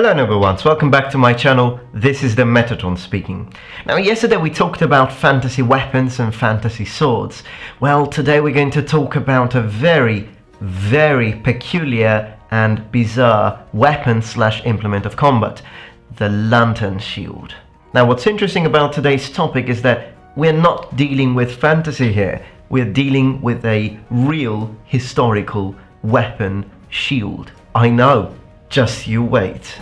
Hello everyone, welcome back to my channel. This is the Metatron speaking. Now yesterday we talked about fantasy weapons and fantasy swords. Well, today we're going to talk about a very peculiar and bizarre weapon / implement of combat, the lantern shield. Now what's interesting about today's topic is that we're not dealing with fantasy here. We're dealing with a real historical weapon shield. I know. Just you wait.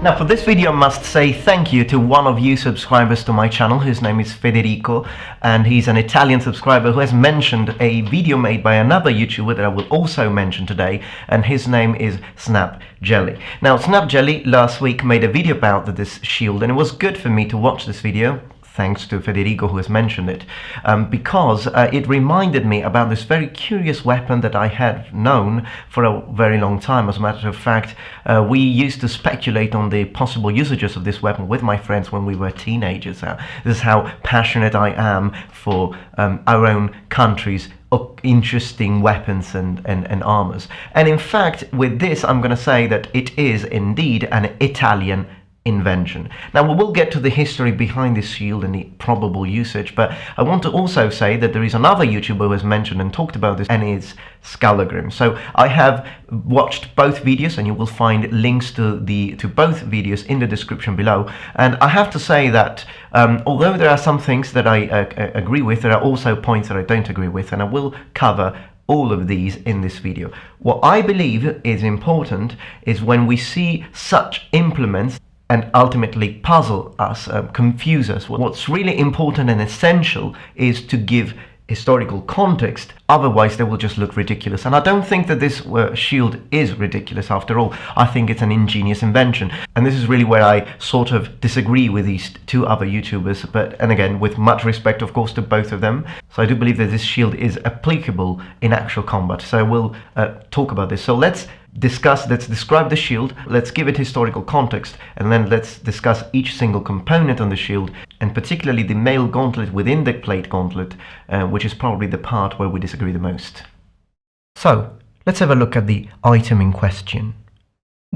Now for this video I must say thank you to one of you subscribers to my channel. His name is Federico and he's an Italian subscriber who has mentioned a video made by another YouTuber that I will also mention today, and his name is Snap Jelly. Now Snap Jelly last week made a video about this shield, and it was good for me to watch this video, thanks to Federico who has mentioned it, because it reminded me about this very curious weapon that I had known for a very long time. As a matter of fact, we used to speculate on the possible usages of this weapon with my friends when we were teenagers. This is how passionate I am for our own country's interesting weapons and armors. And in fact, with this, I'm going to say that it is indeed an Italian invention. Now we will get to the history behind this shield and the probable usage, but I want to also say that there is another YouTuber who has mentioned and talked about this, and it's Skallagrim. So I have watched both videos, and you will find links to both videos in the description below. And I have to say that although there are some things that I agree with, there are also points that I don't agree with, and I will cover all of these in this video. What I believe is important is when we see such implements and ultimately puzzle us, confuse us. What's really important and essential is to give historical context, otherwise they will just look ridiculous. And I don't think that this shield is ridiculous after all. I think it's an ingenious invention, and this is really where I sort of disagree with these two other YouTubers, and again with much respect of course to both of them. So I do believe that this shield is applicable in actual combat, so we'll talk about this. So let's describe the shield, let's give it historical context, and then let's discuss each single component on the shield, and particularly the mail gauntlet within the plate gauntlet, which is probably the part where we disagree the most. So let's have a look at the item in question.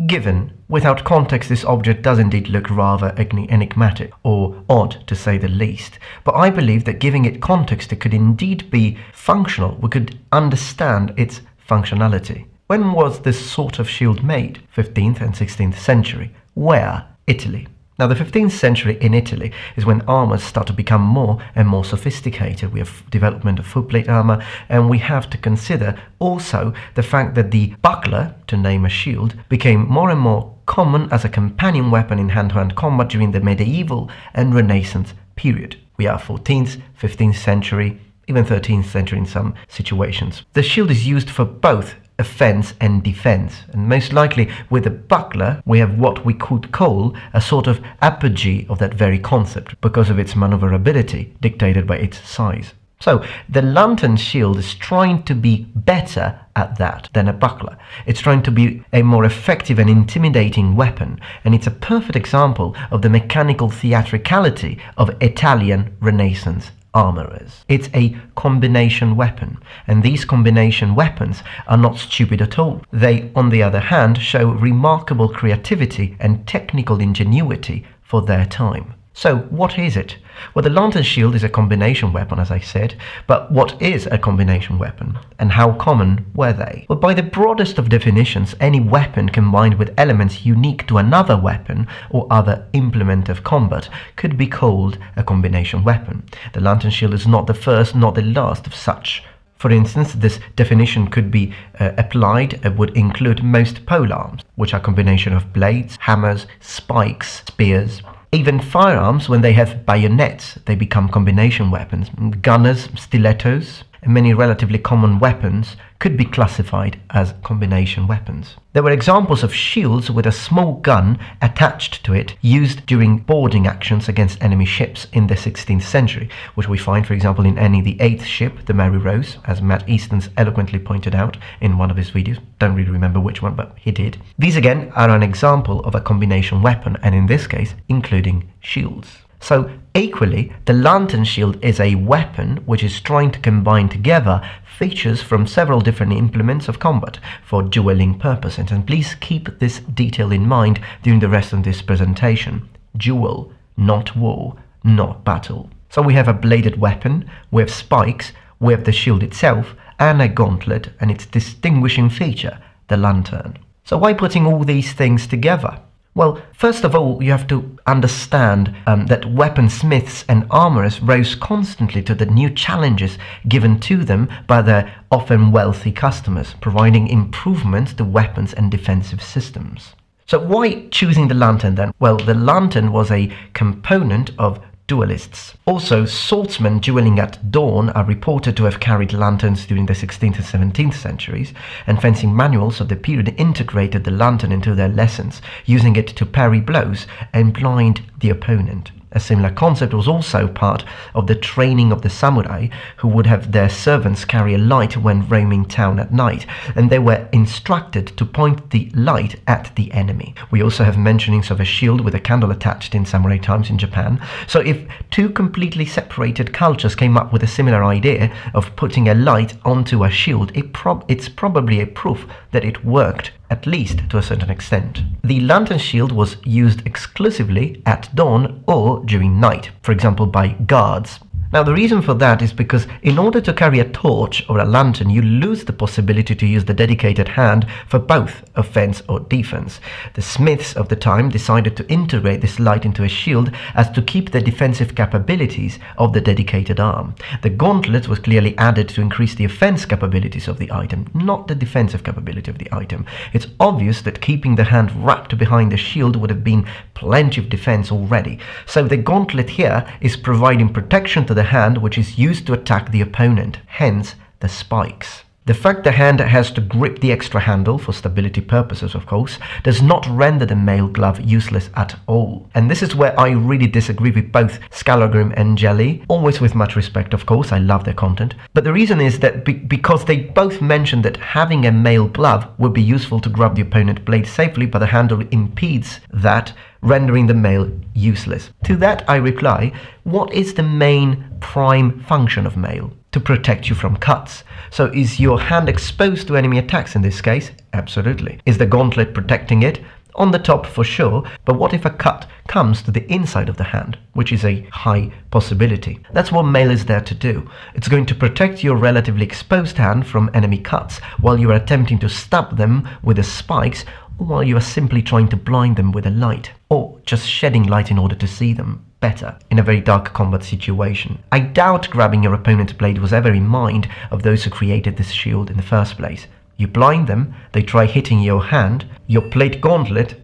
Given, without context, this object does indeed look rather enigmatic, or odd to say the least, but I believe that giving it context it could indeed be functional. We could understand its functionality. When was this sort of shield made? 15th and 16th century. Where? Italy. Now the 15th century in Italy is when armors start to become more and more sophisticated. We have development of footplate armor, and we have to consider also the fact that the buckler, to name a shield, became more and more common as a companion weapon in hand-to-hand combat during the medieval and Renaissance period. We are 14th, 15th century, even 13th century in some situations. The shield is used for both offense and defense, and most likely with the buckler we have what we could call a sort of apogee of that very concept because of its maneuverability dictated by its size. So the lantern shield is trying to be better at that than a buckler. It's trying to be a more effective and intimidating weapon, and it's a perfect example of the mechanical theatricality of Italian Renaissance armourers. It's a combination weapon, and these combination weapons are not stupid at all. They, on the other hand, show remarkable creativity and technical ingenuity for their time. So what is it? Well, the lantern shield is a combination weapon, as I said, but what is a combination weapon, and how common were they? Well, by the broadest of definitions, any weapon combined with elements unique to another weapon or other implement of combat could be called a combination weapon. The lantern shield is not the first, nor the last of such. For instance, this definition could be applied, would include most polearms, which are a combination of blades, hammers, spikes, spears. Even firearms, when they have bayonets, they become combination weapons. Gunners, stilettos, and many relatively common weapons could be classified as combination weapons. There were examples of shields with a small gun attached to it used during boarding actions against enemy ships in the 16th century, which we find, for example, in Annie the Eighth ship, the Mary Rose, as Matt Easton's eloquently pointed out in one of his videos. Don't really remember which one, but he did. These again are an example of a combination weapon, and in this case including shields. So equally, the lantern shield is a weapon which is trying to combine together features from several different implements of combat for dueling purposes. And please keep this detail in mind during the rest of this presentation. Duel, not war, not battle. So we have a bladed weapon, we have spikes, we have the shield itself, and a gauntlet and its distinguishing feature, the lantern. So why putting all these things together? Well, first of all, you have to understand that weaponsmiths and armourers rose constantly to the new challenges given to them by their often wealthy customers, providing improvements to weapons and defensive systems. So why choosing the lantern then? Well, the lantern was a component of duelists. Also, swordsmen dueling at dawn are reported to have carried lanterns during the 16th and 17th centuries, and fencing manuals of the period integrated the lantern into their lessons, using it to parry blows and blind the opponent. A similar concept was also part of the training of the samurai, who would have their servants carry a light when roaming town at night, and they were instructed to point the light at the enemy. We also have mentionings of a shield with a candle attached in samurai times in Japan. So if two completely separated cultures came up with a similar idea of putting a light onto a shield, it's probably a proof that it worked, at least to a certain extent. The lantern shield was used exclusively at dawn or during night, for example by guards. Now the reason for that is because in order to carry a torch or a lantern, you lose the possibility to use the dedicated hand for both offense or defense. The smiths of the time decided to integrate this light into a shield as to keep the defensive capabilities of the dedicated arm. The gauntlet was clearly added to increase the offense capabilities of the item, not the defensive capability of the item. It's obvious that keeping the hand wrapped behind the shield would have been plenty of defense already. So the gauntlet here is providing protection to the hand, which is used to attack the opponent, hence the spikes. The fact the hand has to grip the extra handle, for stability purposes of course, does not render the mail glove useless at all. And this is where I really disagree with both Skallagrim and Jelly, always with much respect of course, I love their content. But the reason is that because they both mentioned that having a mail glove would be useful to grab the opponent blade safely, but the handle impedes that, rendering the mail useless. To that I reply, what is the main prime function of mail? To protect you from cuts. So is your hand exposed to enemy attacks in this case? Absolutely. Is the gauntlet protecting it? On the top for sure, but what if a cut comes to the inside of the hand, which is a high possibility? That's what mail is there to do. It's going to protect your relatively exposed hand from enemy cuts while you are attempting to stab them with the spikes, or while you are simply trying to blind them with a light, or just shedding light in order to see them better in a very dark combat situation. I doubt grabbing your opponent's blade was ever in mind of those who created this shield in the first place. You blind them, they try hitting your hand, your plate gauntlet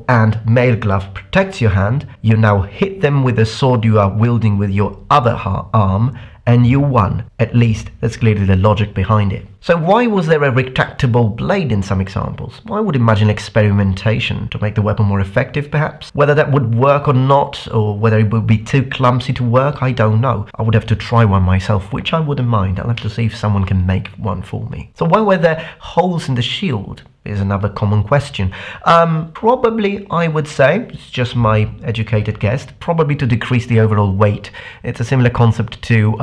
and mail glove protects your hand, you now hit them with the sword you are wielding with your other arm, and you won. At least that's clearly the logic behind it. So why was there a retractable blade in some examples? I would imagine experimentation to make the weapon more effective perhaps. Whether that would work or not, or whether it would be too clumsy to work, I don't know. I would have to try one myself, which I wouldn't mind. I'll have to see if someone can make one for me. So why were there holes in the shield? Is another common question. Probably, I would say, it's just my educated guess, probably to decrease the overall weight. It's a similar concept to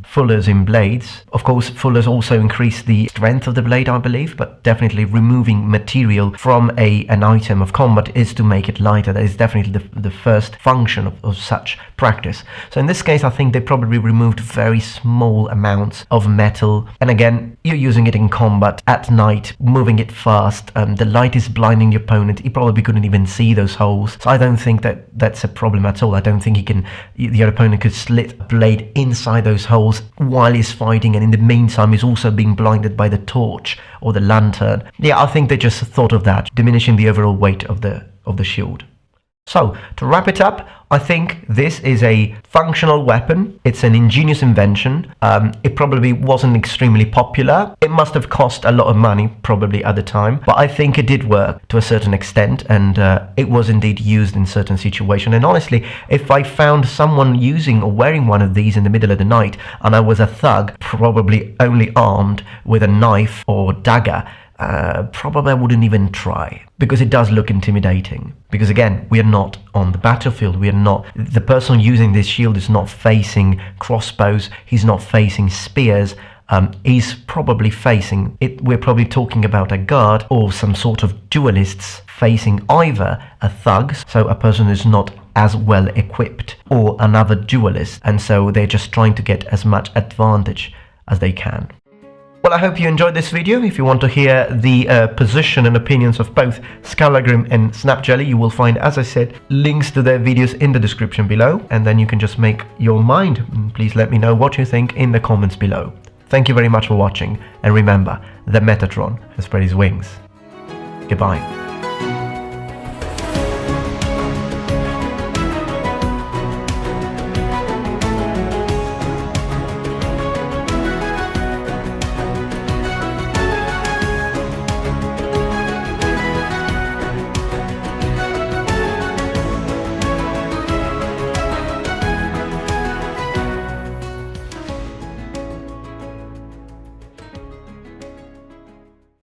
fullers in blades. Of course, fullers also increase the strength of the blade, I believe, but definitely removing material from an item of combat is to make it lighter. That is definitely the first function of such practice. So in this case, I think they probably removed very small amounts of metal. And again, you're using it in combat at night, moving it fast. The light is blinding the opponent. He probably couldn't even see those holes. So I don't think that's a problem at all. I don't think the other opponent could slit a blade inside those holes while he's fighting, and in the meantime he's also being blinded by the torch or the lantern. Yeah, I think they just thought of that, diminishing the overall weight of the shield. So, to wrap it up, I think this is a functional weapon. It's an ingenious invention. It probably wasn't extremely popular. It must have cost a lot of money, probably at the time. But I think it did work to a certain extent, and it was indeed used in certain situations. And honestly, if I found someone using or wearing one of these in the middle of the night, and I was a thug, probably only armed with a knife or dagger, probably I wouldn't even try, because it does look intimidating. Because again, we are not on the battlefield. We are not, the person using this shield is not facing crossbows. He's not facing spears. He's probably facing it. We're probably talking about a guard or some sort of duelists facing either a thug, so a person who's not as well equipped, or another duelist, and so they're just trying to get as much advantage as they can. Well, I hope you enjoyed this video. If you want to hear the position and opinions of both Skallagrim and Snapjelly, you will find, as I said, links to their videos in the description below, and then you can just make your mind. Please let me know what you think in the comments below. Thank you very much for watching, and remember, the Metatron has spread his wings. Goodbye.